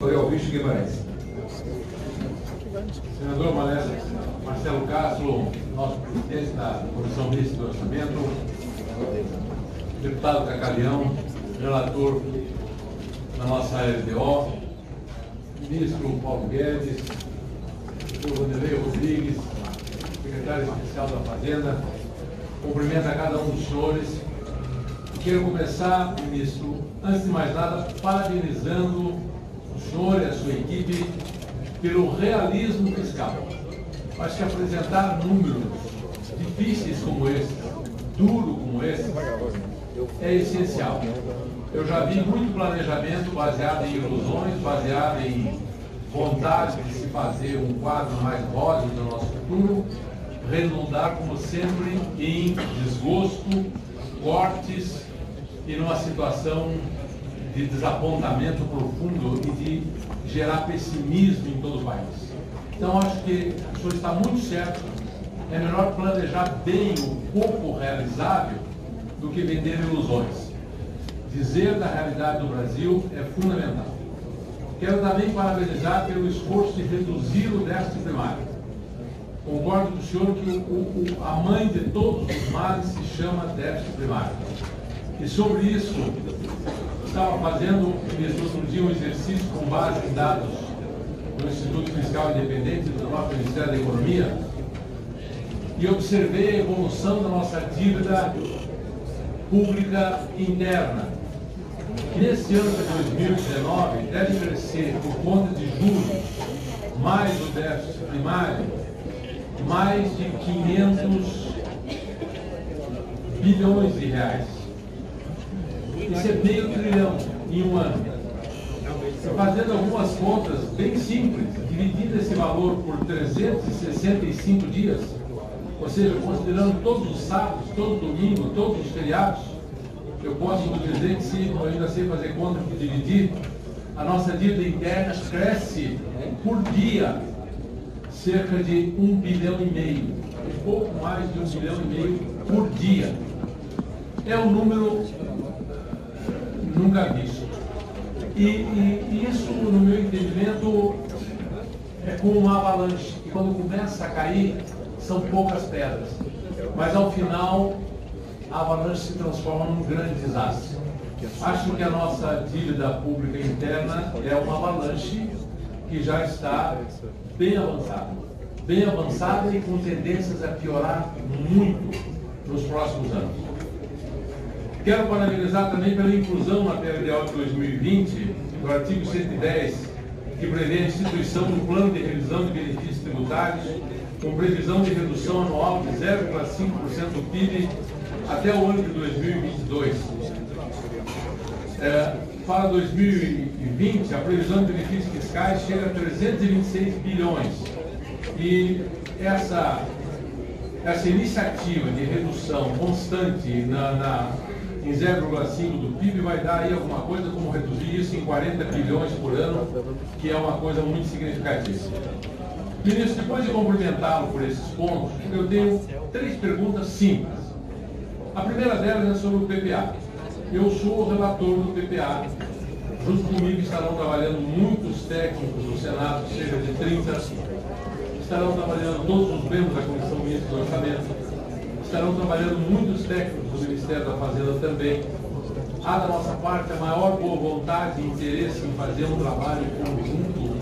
Augusto Guimarães. Senador Marcelo Castro, nosso presidente da Comissão Mista do Orçamento, deputado Cacalhão, relator da nossa LDO, ministro Paulo Guedes, o Vanderlei Rodrigues, secretário especial da Fazenda, cumprimento a cada um dos senhores. Quero começar, ministro, antes de mais nada, parabenizando o senhor e a sua equipe pelo realismo fiscal. Acho que apresentar números difíceis como esse, duro como esse, é essencial. Eu já vi muito planejamento baseado em ilusões, baseado em vontade de se fazer um quadro mais rosa do nosso futuro, redundar, como sempre, em desgosto, cortes e numa situação de desapontamento profundo e de gerar pessimismo em todo o país. Então, acho que o senhor está muito certo. É melhor planejar bem o pouco realizável do que vender ilusões. Dizer da realidade do Brasil é fundamental. Quero também parabenizar pelo esforço de reduzir o déficit primário. Concordo com o senhor que a mãe de todos os males se chama déficit primário. E sobre isso, estava fazendo, outro dia, um exercício com base em dados do Instituto Fiscal Independente do nosso Ministério da Economia e observei a evolução da nossa dívida pública interna. Nesse ano de 2019, deve crescer, por conta de juros, mais o déficit primário, mais de 500 bilhões de reais. Isso é meio trilhão em um ano. Fazendo algumas contas bem simples, dividindo esse valor por 365 dias, ou seja, considerando todos os sábados, todo domingo, todos os feriados, eu posso dizer que, se eu ainda sei fazer conta por dividir, a nossa dívida interna cresce por dia cerca de 1,5 bilhão, um pouco mais de 1,5 bilhão por dia. É um número nunca visto. E isso, no meu entendimento, é como uma avalanche, que quando começa a cair, são poucas pedras. Mas ao final, a avalanche se transforma num grande desastre. Acho que a nossa dívida pública interna é uma avalanche que já está bem avançada e com tendências a piorar muito nos próximos anos. Quero parabenizar também pela inclusão na PLDO de 2020, do artigo 110, que prevê a instituição do plano de revisão de benefícios tributários, com previsão de redução anual de 0,5% do PIB até o ano de 2022. Para 2020, a previsão de benefícios fiscais chega a 326 bilhões. E essa iniciativa de redução constante em 0,5% do PIB vai dar aí alguma coisa como reduzir isso em 40 bilhões por ano, que é uma coisa muito significativa. Ministro, depois de cumprimentá-lo por esses pontos, eu tenho 3 perguntas simples. A primeira delas é sobre o PPA. Eu sou o relator do PPA. Junto comigo estarão trabalhando muitos técnicos do Senado, cerca de 30. Estarão trabalhando todos os membros da Comissão Mista do Orçamento. Estarão trabalhando muitos técnicos do Ministério da Fazenda também. Há da nossa parte a maior boa vontade e interesse em fazer um trabalho conjunto,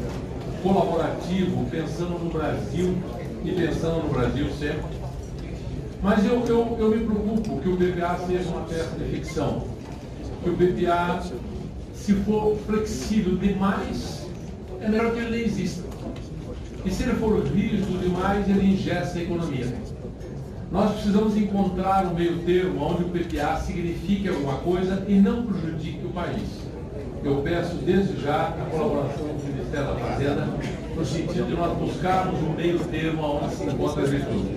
colaborativo, pensando no Brasil e pensando no Brasil sempre. Mas eu me preocupo que o PPA seja uma peça de ficção. Que o PPA, se for flexível demais, é melhor que ele nem exista. E se ele for rígido demais, ele engessa a economia. Nós precisamos encontrar um meio termo onde o PPA signifique alguma coisa e não prejudique o país. Eu peço desde já a colaboração do Ministério da Fazenda no sentido de nós buscarmos um meio termo onde se encontra a virtude.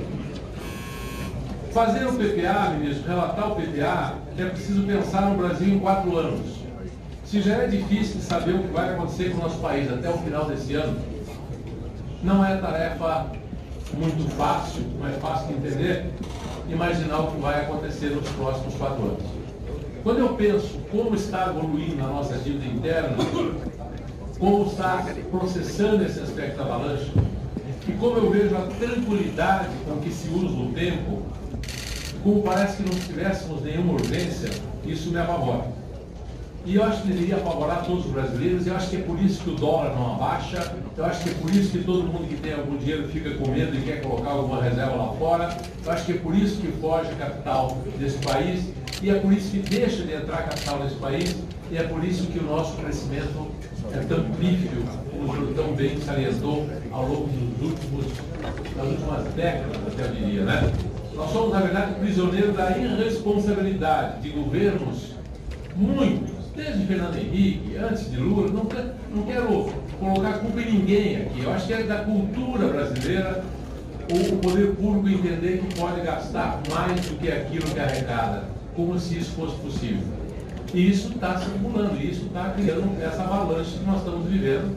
Fazer o PPA, ministro, relatar o PPA, é preciso pensar no Brasil em 4 anos. Se já é difícil saber o que vai acontecer com o nosso país até o final desse ano, não é tarefa muito fácil, mas fácil de entender, imaginar o que vai acontecer nos próximos 4 anos. Quando eu penso como está evoluindo a nossa dívida interna, como está processando esse aspecto da avalanche e como eu vejo a tranquilidade com que se usa o tempo, como parece que não tivéssemos nenhuma urgência, isso me apavora. E eu acho que deveria apavorar todos os brasileiros, eu acho que é por isso que o dólar não abaixa, eu acho que é por isso que todo mundo que tem algum dinheiro fica com medo e quer colocar alguma reserva lá fora, eu acho que é por isso que foge capital desse país, e é por isso que deixa de entrar capital nesse país, e é por isso que o nosso crescimento é tão pífio, como o senhor tão bem salientou ao longo das últimas décadas, até eu diria, né? Nós somos, na verdade, prisioneiros da irresponsabilidade de governos muitos, desde Fernando Henrique, antes de Lula. Não quero colocar culpa em ninguém aqui. Eu acho que é da cultura brasileira o poder público entender que pode gastar mais do que aquilo que arrecada, como se isso fosse possível. E isso está circulando, e isso está criando essa avalanche que nós estamos vivendo,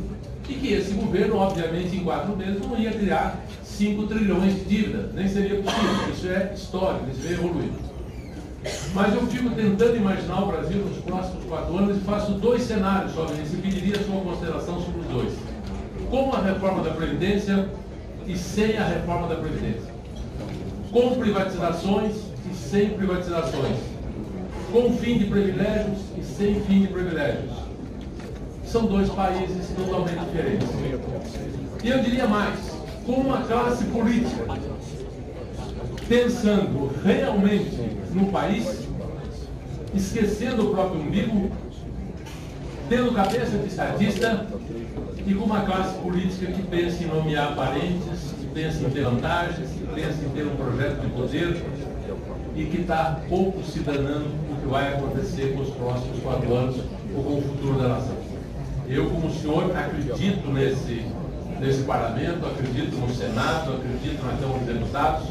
e que esse governo, obviamente, em 4 meses não ia criar 5 trilhões de dívida, nem seria possível. Isso é histórico, isso é evoluído. Mas eu fico tentando imaginar o Brasil nos próximos 4 anos e faço 2 cenários sobre isso e pediria a sua consideração sobre os 2. Com a reforma da Previdência e sem a reforma da Previdência. Com privatizações e sem privatizações. Com fim de privilégios e sem fim de privilégios. São 2 países totalmente diferentes. E eu diria mais, com uma classe política pensando realmente no país, esquecendo o próprio umbigo, tendo cabeça de estadista e com uma classe política que pensa em nomear parentes, que pensa em ter vantagens, que pensa em ter um projeto de poder e que está pouco se danando com o que vai acontecer com os próximos 4 anos ou com o futuro da nação. Eu, como senhor, acredito nesse parlamento, acredito no Senado, acredito na Câmara dos Deputados,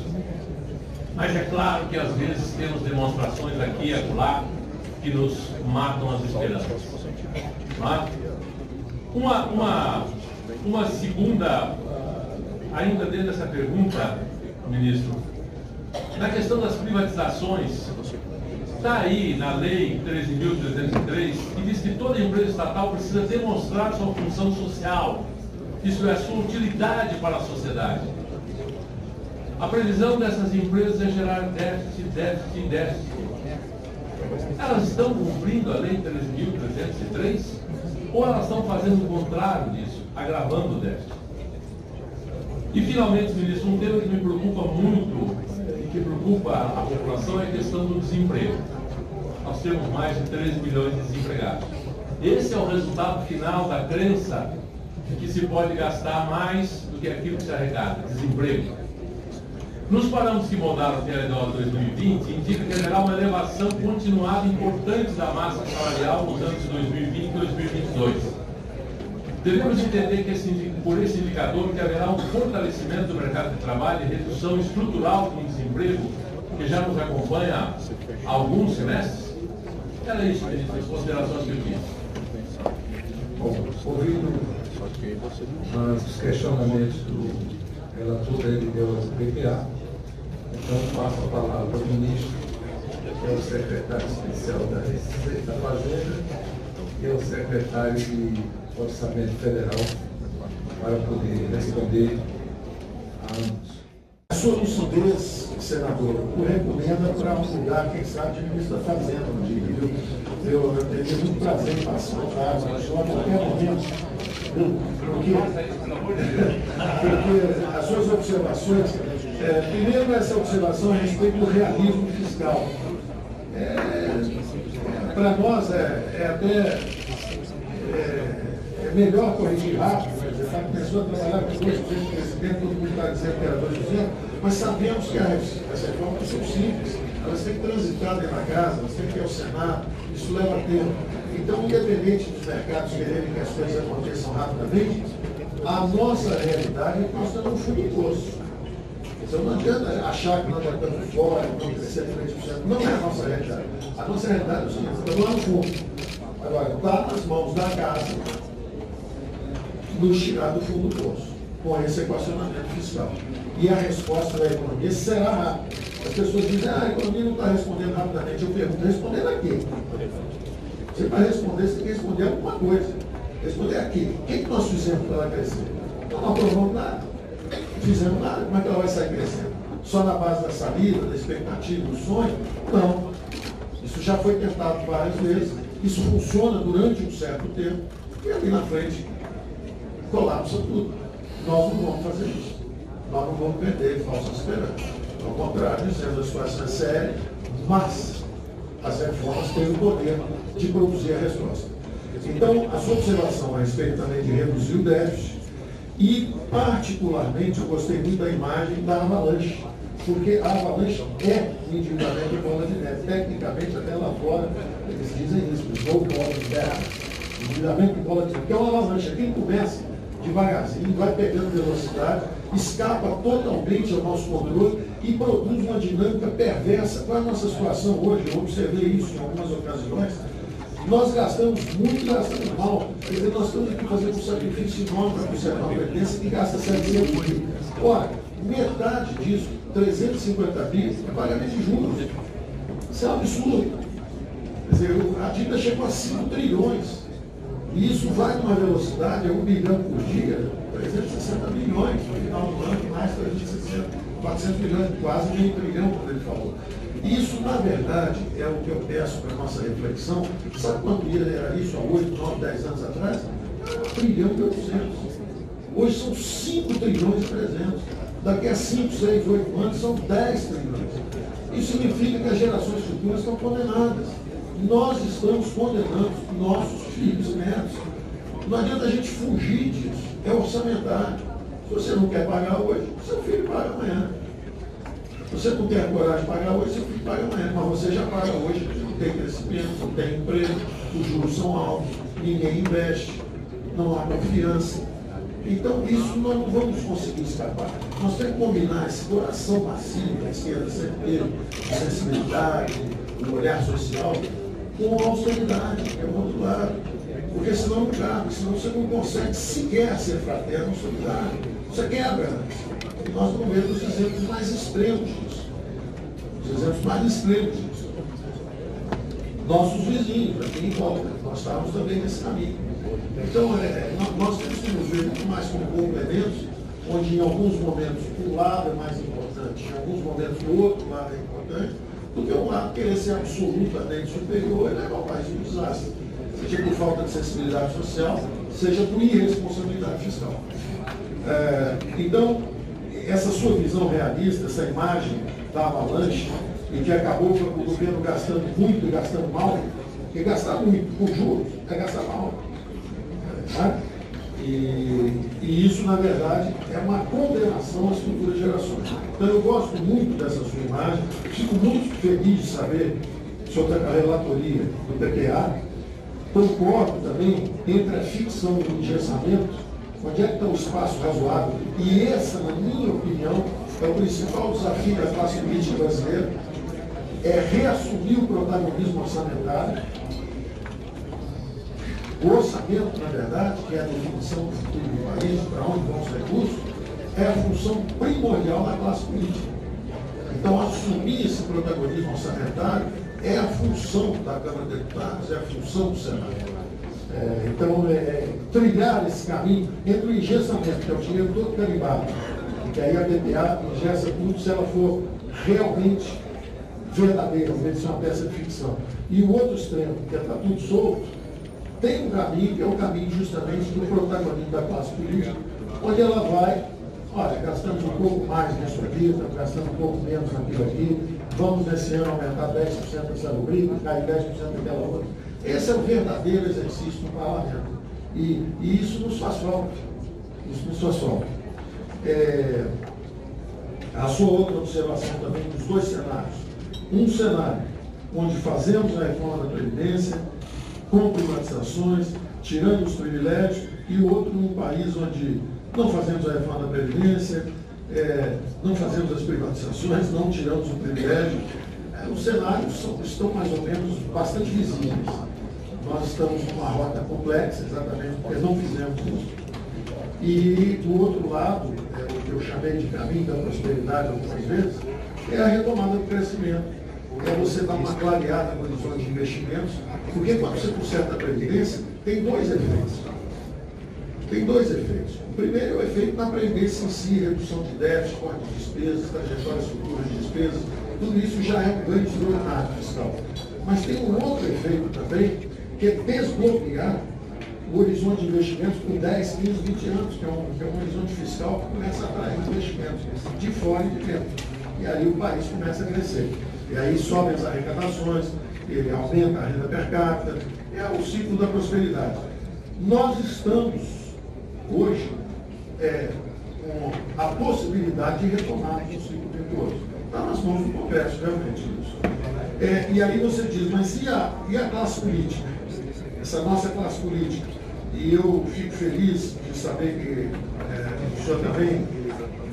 mas é claro que às vezes temos demonstrações aqui e acolá que nos matam as esperanças. Uma segunda, ainda dentro dessa pergunta, ministro, na questão das privatizações, está aí na lei 13.303, que diz que toda empresa estatal precisa demonstrar sua função social, isso é, sua utilidade para a sociedade. A previsão dessas empresas é gerar déficit, déficit e déficit. Elas estão cumprindo a lei 13.303 ou elas estão fazendo o contrário disso, agravando o déficit? E, finalmente, ministro, um tema que me preocupa muito e que preocupa a população é a questão do desemprego. Nós temos mais de 13 milhões de desempregados. Esse é o resultado final da crença de que se pode gastar mais do que aquilo que se arrecada, desemprego. Nos parâmetros que moldaram o PLDO 2020, indica que haverá uma elevação continuada importante da massa salarial nos anos de 2020 e 2022. Devemos entender que por esse indicador que haverá um fortalecimento do mercado de trabalho e redução estrutural do desemprego que já nos acompanha há alguns semestres? Era isso, ministro, as considerações que eu tinha. Bom, ouvindo os questionamentos do relator da LDO do PPA, então passo a palavra ao ministro, que é o secretário especial da Fazenda, e ao secretário de Orçamento Federal, para poder responder a ambos. A sua lucidez, senador, o recomenda para um lugar, quem sabe, de ministro da Fazenda, não digo, viu? Eu teria muito prazer em participar, mas a qualquer momento, porque as suas observações, primeiro essa observação a respeito do realismo fiscal. Para nós é melhor corrigir rápido, mas a pessoa trabalhar com 2% de crescimento, todo mundo está dizendo que era 2%, mas sabemos que as reformas são simples, elas têm que transitar dentro da casa, elas têm que ir ao Senado, isso leva tempo. Então, independente dos mercados quererem que as coisas aconteçam rapidamente, a nossa realidade é que nós estamos no fundo do poço. Então não adianta achar que nós já estamos fora, vamos crescer 3%. Não é a nossa realidade. A nossa realidade é o seguinte, estamos lá no fundo. Agora, está nas mãos da casa nos tirar do fundo do poço, com esse equacionamento fiscal. E a resposta da economia será rápida. As pessoas dizem, a economia não está respondendo rapidamente. Eu pergunto, respondendo a quê? Você vai responder, você tem que responder alguma coisa. Responder aqui. O que nós fizemos para ela crescer? Não aprovamos nada. Não fizemos nada. Como é que ela vai sair crescendo? Só na base da saída, da expectativa, do sonho? Não. Isso já foi tentado várias vezes. Isso funciona durante um certo tempo. E ali na frente, colapsa tudo. Nós não vamos fazer isso. Nós não vamos perder falsas esperanças. Ao contrário, dizendo a situação é séria, mas as reformas têm o poder de produzir a resposta. Então, a sua observação a respeito também de reduzir o déficit, e particularmente eu gostei muito da imagem da avalanche, porque a avalanche é um endividamento de bola de neve. Tecnicamente, até lá fora, eles dizem isso, o bola de neve, endividamento de bola de neve, que é uma avalanche. Quem começa devagarzinho, vai pegando velocidade, escapa totalmente ao nosso controle e produz uma dinâmica perversa. Qual é a nossa situação hoje? Eu observei isso em algumas ocasiões. Nós gastamos muito e gastamos mal. Quer dizer, nós estamos aqui fazendo um sacrifício enorme para conservar uma pertença que gasta 700 mil. Ora, metade disso, 350 mil, é pagamento de juros. Isso é um absurdo. Quer dizer, a dívida chegou a 5 trilhões. E isso vai numa velocidade, é 1 bilhão por dia, 360 milhões no final do ano, mais 360, 400 milhões, quase meio trilhão, como ele falou. Isso, na verdade, é o que eu peço para a nossa reflexão. Sabe quanto era isso há 8, 9, 10 anos atrás? 1 trilhão e 800. Hoje são 5 trilhões e 300. Daqui a 5, 6, 8 anos são 10 trilhões. Isso significa que as gerações futuras estão condenadas. Nós estamos condenando nossos filhos e netos. Não adianta a gente fugir disso. É orçamentário. Se você não quer pagar hoje, seu filho paga amanhã. Se você não tem a coragem de pagar hoje, seu filho paga amanhã. Mas você já paga hoje, não tem crescimento, não tem emprego, os juros são altos, ninguém investe, não há confiança. Então, isso nós não vamos conseguir escapar. Nós temos que combinar esse coração macio da esquerda sempre teve, sensibilidade, o olhar social, com a austeridade, que é o outro lado. Porque senão não cabe, senão você não consegue sequer ser fraterno ou solidário. Você quebra. E nós vamos ver os exemplos mais extremos disso. Os exemplos mais extremos disso. Nossos vizinhos, aqui em volta, nós estávamos também nesse caminho. Então, nós temos que nos ver muito mais como complementos, onde em alguns momentos um lado é mais importante, em alguns momentos o outro lado é importante, do que um lado querer ser absolutamente superior e levar o país no desastre. Seja por falta de sensibilidade social, seja por irresponsabilidade fiscal. Então, essa sua visão realista, essa imagem da avalanche, e que acabou com o governo gastando muito e gastando mal, porque gastar muito com juros é gastar mal. E isso, na verdade, é uma condenação às futuras gerações. Então, eu gosto muito dessa sua imagem, fico muito feliz de saber sobre a relatoria do PPA. Concordo também entre a ficção e o engessamento, onde é que está o espaço razoável. E essa, na minha opinião, é o principal desafio da classe política brasileira, é reassumir o protagonismo orçamentário. O orçamento, na verdade, que é a definição do futuro do país, para onde vão os recursos, é a função primordial da classe política. Então, assumir esse protagonismo orçamentário é a função da Câmara de Deputados, é a função do Senado. Então, trilhar esse caminho entre o engessamento, que é o dinheiro todo carimbado, que aí a PPA engessa tudo se ela for realmente verdadeira, ao invés de ser uma peça de ficção. E o outro extremo, que está tudo solto, tem um caminho, que é o caminho justamente do protagonismo da classe política, onde ela vai, olha, gastamos um pouco mais nisso aqui, estamos gastando um pouco menos naquilo aqui, vamos nesse ano aumentar 10% dessa rubrica, cair 10% daquela outra. Esse é o verdadeiro exercício do parlamento. E isso nos faz falta. Isso nos faz falta. A sua outra observação também dos dois cenários. Um cenário onde fazemos a reforma da Previdência, com privatizações, tirando os privilégios, e o outro num país onde não fazemos a reforma da Previdência, não fazemos as privatizações, não tiramos o privilégio. Os cenários estão mais ou menos bastante visíveis. Nós estamos numa rota complexa, exatamente porque não fizemos isso. E do outro lado, o que eu chamei de caminho da prosperidade algumas vezes, é a retomada do crescimento. É você dar uma clareada no horizonte de investimentos, porque quando você conserta a Previdência, tem dois efeitos. tem dois efeitos. O primeiro é o efeito na previdência em si, redução de déficit, corte de despesas, trajetórias futuras de despesas, tudo isso já é um ganho extraordinário fiscal. Mas tem um outro efeito também, que é desbloquear o horizonte de investimentos por 10, 15, 20 anos, que é um horizonte fiscal que começa a atrair investimentos de fora e de dentro. E aí o país começa a crescer. E aí sobem as arrecadações, ele aumenta a renda per capita, é o ciclo da prosperidade. Nós estamos, hoje, com a possibilidade de retomarmos o ciclo virtuoso. Está nas mãos do Congresso, realmente, isso. E aí você diz, mas e a classe política? Essa nossa classe política? E eu fico feliz de saber que o senhor também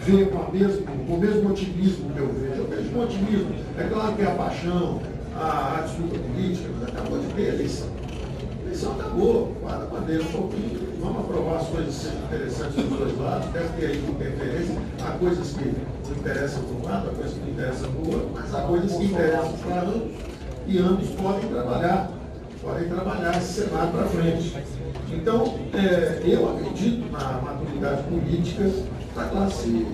vê com o mesmo otimismo que eu vejo. Eu vejo com otimismo. É claro que a paixão, a disputa política, mas acabou de ter a eleição. A eleição acabou, guarda a bandeira um pouquinho, vamos aprovar as coisas que sejam interessantes dos dois lados, deve ter aí interferência, há coisas que não interessam para um lado, há coisas que não interessam para o outro, mas há coisas que interessam para ambos, e ambos podem trabalhar esse cenário para frente. Então, eu acredito na maturidade política da classe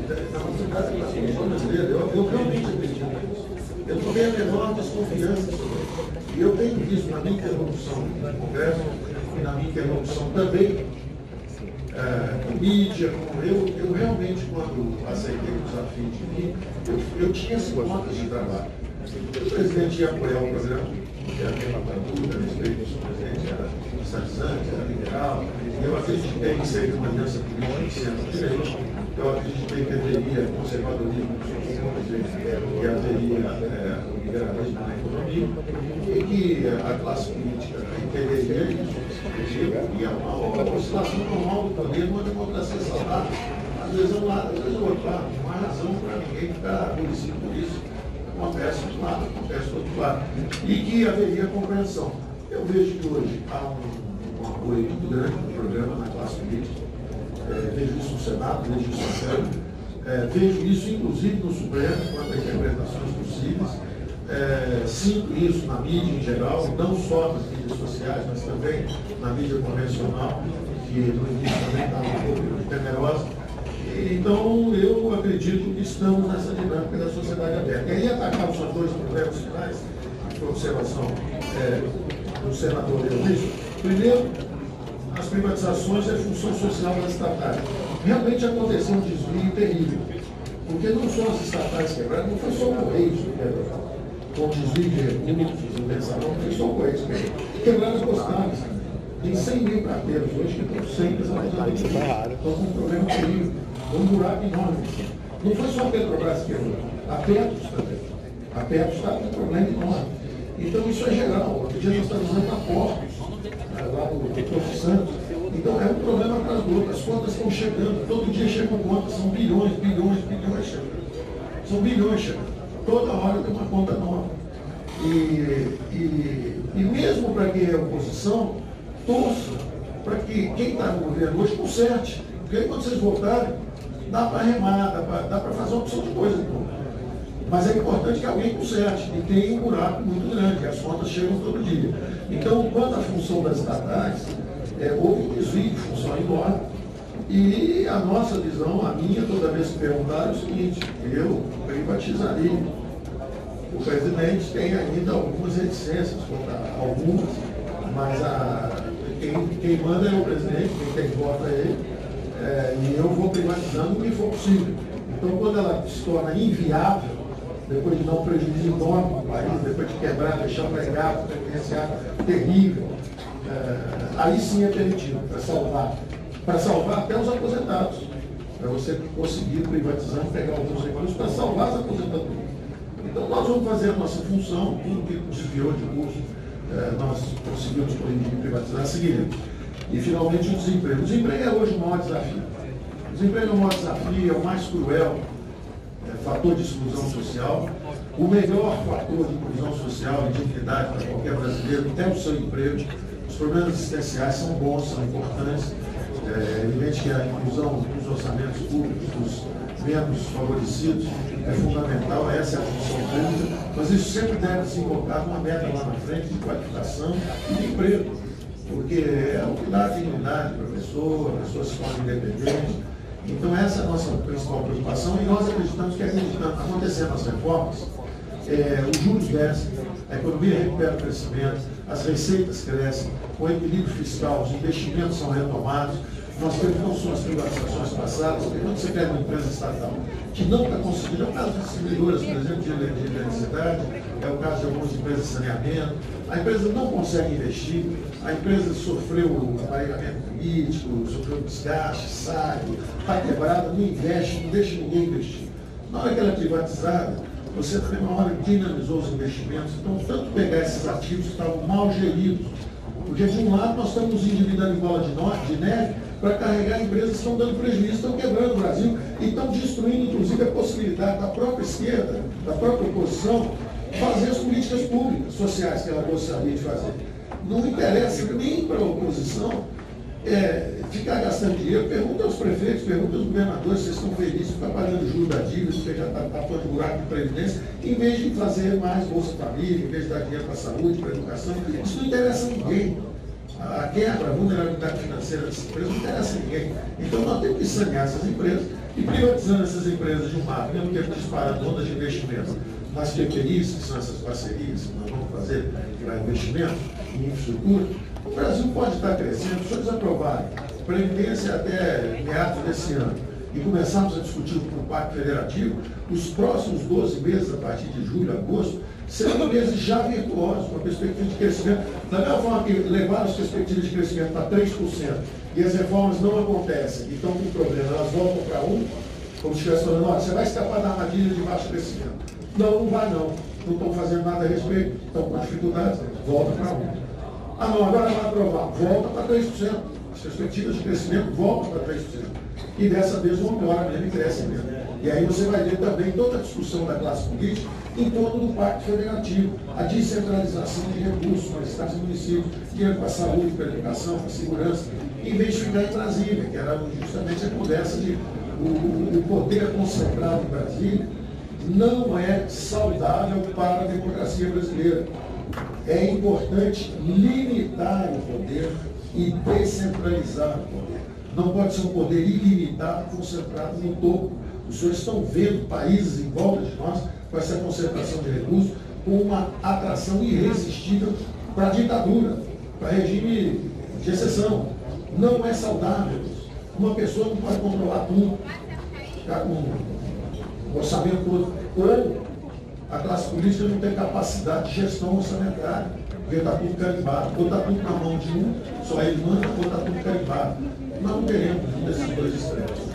brasileira, eu realmente acredito nisso. Eu não tenho a menor desconfiança sobre isso. E eu tenho visto na minha interlocução no Congresso e na minha interlocução também com mídia, eu realmente, quando aceitei o desafio de mim, eu tinha 5 contas de trabalho. O presidente ia apoiar o programa, que era bem uma dúvida a respeito disso, o presidente era statizante, era liberal. Eu acreditei que seria uma aliança política de centro-direita. Eu acreditei que haveria conservadorismo que haveria o liberalismo na economia e que a classe política entenderia isso. E é uma oscilação normal do poder numa democracia saudável. Às vezes é um lado, às vezes é o outro lado. Não há razão para ninguém ficar aborrecido por isso. Acontece de um lado, acontece do outro lado. E que haveria compreensão. Eu vejo que hoje há um apoio muito grande do programa na classe política. Vejo isso no Senado, vejo isso na Câmara, vejo isso inclusive no Supremo, quanto a interpretações possíveis. Sinto isso na mídia em geral, não só nas mídias sociais, mas também na mídia convencional, que no início também estava um pouco temerosa. Então, eu acredito que estamos nessa dinâmica da sociedade aberta. E aí, atacar os dois problemas finais, de observação do senador Leonilson. Primeiro, as privatizações e a função social das estatais. Realmente aconteceu um desvio terrível, porque não só as estatais quebradas, não foi só o Correios que quebrou, com desvio de recursos, mensalão, não foi só o Correios que quebraram as postais. Tem 100 mil carteiros hoje que estão sem estão com um problema terrível, um buraco enorme. Não foi só a Petrobras que quebrou, a Petros também. A Petros está com um problema enorme. Então isso é geral. Outro dia nós estamos usando a Portos, lá no Porto Santos. Então é um problema atrás do outro. As contas estão chegando, todo dia chegam contas, são bilhões chegando. São bilhões chegando. Toda hora tem uma conta nova. E mesmo para quem é oposição, torço para que quem está no governo hoje conserte. Porque aí quando vocês voltarem, dá para remar, dá para fazer uma opção de coisa. Mas é importante que alguém conserte. E tem um buraco muito grande, as contas chegam todo dia. Então, quanto à função das estatais, houve um desvio de função enorme. E a nossa visão, a minha, toda vez que perguntaram, é o seguinte: eu privatizaria. O presidente tem ainda algumas reticências, algumas, mas quem manda é o presidente, quem vota é ele, e eu vou privatizando o que for possível. Então, quando ela se torna inviável, depois de dar um prejuízo enorme para o país, depois de quebrar, deixar pregado, preferenciado terrível, aí sim é permitido, para salvar até os aposentados, para você conseguir privatizar, pegar alguns recursos para salvar as aposentadorias. Então nós vamos fazer a nossa função, tudo que desviou de curso, nós conseguimos privatizar, seguiremos. E finalmente o desemprego. O desemprego é hoje o maior desafio. O desemprego é o maior desafio, é o mais cruel fator de exclusão social. O melhor fator de inclusão social e dignidade para qualquer brasileiro é o seu emprego. Os problemas existenciais são bons, são importantes. É evidente que a inclusão dos orçamentos públicos, dos menos favorecidos, é fundamental, essa é a função pública, mas isso sempre deve se colocar numa meta lá na frente de qualificação e de emprego. porque é o que dá dignidade ao professor, a pessoa se torna independente. Então essa é a nossa principal preocupação e nós acreditamos que acontecendo as reformas, os juros descem, a economia recupera o crescimento, as receitas crescem, o equilíbrio fiscal, os investimentos são retomados. Nós temos não só as privatizações passadas, porque quando você pega uma empresa estatal que não está conseguindo, é o caso de distribuidoras, por exemplo, de eletricidade, é o caso de algumas empresas de saneamento, a empresa não consegue investir, a empresa sofreu aparelhamento político, sofreu desgaste, saque, está quebrada, não investe, não deixa ninguém investir. Na hora que ela é privatizada, você também na hora dinamizou os investimentos, então tanto pegar esses ativos que estavam mal geridos, porque de um lado nós estamos endividando em bola de neve para carregar empresas que estão dando prejuízo, estão quebrando o Brasil e estão destruindo inclusive a possibilidade da própria esquerda, da própria oposição, fazer as políticas públicas, sociais que ela gostaria de fazer. Não interessa nem para a oposição ficar gastando dinheiro. Pergunta aos prefeitos, pergunta aos governadores se eles estão felizes de ficar pagando juros da dívida, porque já está tapando buraco de previdência, em vez de fazer mais Bolsa Família, em vez de dar dinheiro para a saúde, para a educação. Isso não interessa a ninguém. A quebra, a vulnerabilidade financeira dessas empresas não interessa a ninguém. Então nós temos que sanear essas empresas e privatizando essas empresas de um lado, mesmo tempo disparando ondas de investimentos nas PPIs, que são essas parcerias que nós vamos fazer para investimento em infraestrutura, o Brasil pode estar crescendo. Se eles aprovarem Previdência até meados desse ano e começarmos a discutir o Pacto Federativo, os próximos 12 meses, a partir de julho, agosto, serão meses já virtuosos, com a perspectiva de crescimento. Da mesma forma que levaram as perspectivas de crescimento para 3% e as reformas não acontecem e estão com problema, elas voltam para 1%, como se estivesse falando, olha, você vai escapar da armadilha de baixo crescimento. Não, não vai não. Não estão fazendo nada a respeito, estão com dificuldades, volta para 1%. Ah não, agora vai aprovar, volta para 3%. As perspectivas de crescimento voltam para 3%. E dessa vez vão melhorar mesmo e crescem mesmo. E aí você vai ver também toda a discussão da classe política em torno do Pacto Federativo, a descentralização de recursos para estados e municípios, dinheiro para a saúde, para a educação, para a segurança, em vez de ficar em Brasília, que era justamente a conversa de o poder concentrado em Brasília não é saudável para a democracia brasileira. É importante limitar o poder e descentralizar o poder. Não pode ser um poder ilimitado concentrado no topo. Os senhores estão vendo países em volta de nós com essa concentração de recursos, com uma atração irresistível para a ditadura, para regime de exceção. Não é saudável. Uma pessoa não pode controlar tudo, ficar com o orçamento todo. Ou a classe política não tem capacidade de gestão orçamentária, porque está tudo carimbado. Ou está tudo na mão de um, só ele manda, ou está tudo carimbado. Nós não queremos um desses dois extremos.